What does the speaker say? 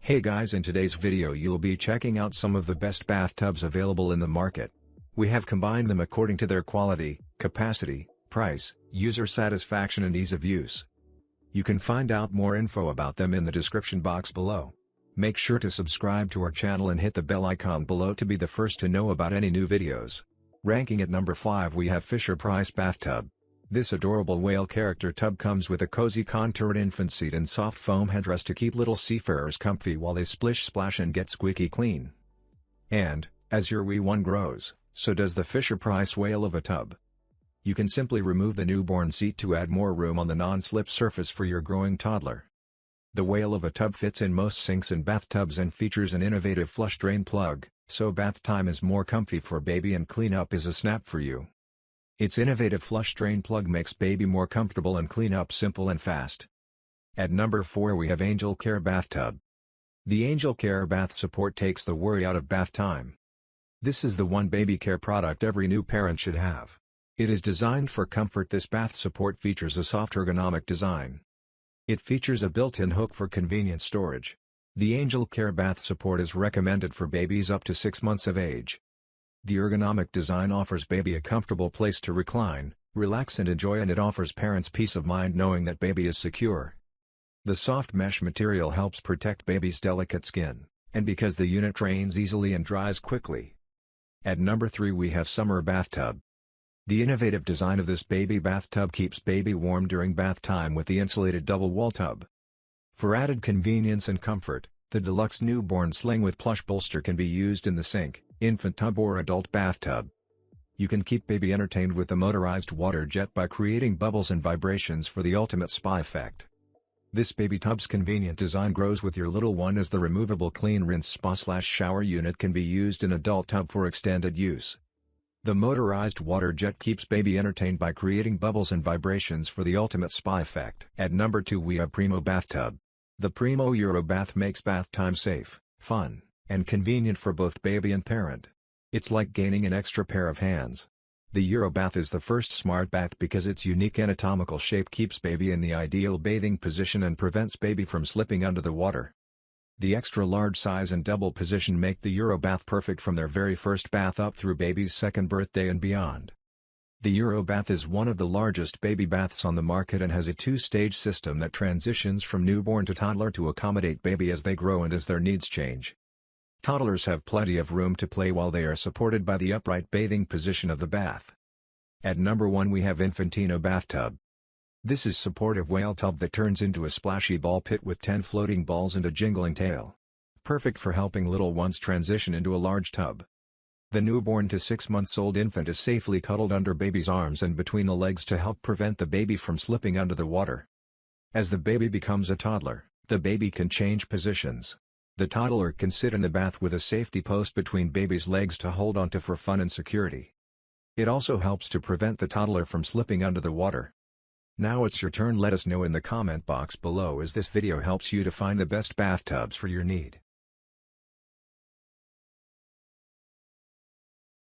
Hey guys, in today's video you'll be checking out some of the best bathtubs available in the market. We have combined them according to their quality, capacity, price, user satisfaction and ease of use. You can find out more info about them in the description box below. Make sure to subscribe to our channel and hit the bell icon below to be the first to know about any new videos. Ranking at number 5 we have FisherPrice Bathtub. This adorable whale character tub comes with a cozy contoured infant seat and soft foam headrest to keep little seafarers comfy while they splish splash and get squeaky clean. And, as your wee one grows, so does the FisherPrice whale of a tub. You can simply remove the newborn seat to add more room on the non-slip surface for your growing toddler. The whale of a tub fits in most sinks and bathtubs and features an innovative flush drain plug, so bath time is more comfy for baby and cleanup is a snap for you. Its innovative flush drain plug makes baby more comfortable and cleanup simple and fast. At number 4 we have Angelcare Bathtub. The Angelcare Bath Support takes the worry out of bath time. This is the one baby care product every new parent should have. It is designed for comfort. This bath support features a soft ergonomic design. It features a built-in hook for convenient storage. The Angelcare Bath Support is recommended for babies up to 6 months of age. The ergonomic design offers baby a comfortable place to recline, relax and enjoy, and it offers parents peace of mind knowing that baby is secure. The soft mesh material helps protect baby's delicate skin, and because the unit drains easily and dries quickly. At number 3 we have Summer Bathtub. The innovative design of this baby bathtub keeps baby warm during bath time with the insulated double wall tub. For added convenience and comfort, the deluxe newborn sling with plush bolster can be used in the sink, infant tub or adult bathtub. You can keep baby entertained with the motorized water jet by creating bubbles and vibrations for the ultimate spa effect. This baby tub's convenient design grows with your little one as the removable clean rinse spa/shower unit can be used in adult tub for extended use. The motorized water jet keeps baby entertained by creating bubbles and vibrations for the ultimate spa effect. At number 2 we have Primo Bathtub. The Primo Euro Bath makes bath time safe, fun, and convenient for both baby and parent. It's like gaining an extra pair of hands. The Euro Bath is the first smart bath because its unique anatomical shape keeps baby in the ideal bathing position and prevents baby from slipping under the water. The extra large size and double position make the Euro Bath perfect from their very first bath up through baby's second birthday and beyond. The Euro Bath is one of the largest baby baths on the market and has a 2-stage system that transitions from newborn to toddler to accommodate baby as they grow and as their needs change. Toddlers have plenty of room to play while they are supported by the upright bathing position of the bath. At number 1 we have Infantino Bathtub. This is supportive whale tub that turns into a splashy ball pit with 10 floating balls and a jingling tail. Perfect for helping little ones transition into a large tub. The newborn to 6 months old infant is safely cuddled under baby's arms and between the legs to help prevent the baby from slipping under the water. As the baby becomes a toddler, the baby can change positions. The toddler can sit in the bath with a safety post between baby's legs to hold onto for fun and security. It also helps to prevent the toddler from slipping under the water. Now it's your turn. Let us know in the comment box below as this video helps you to find the best bathtubs for your need.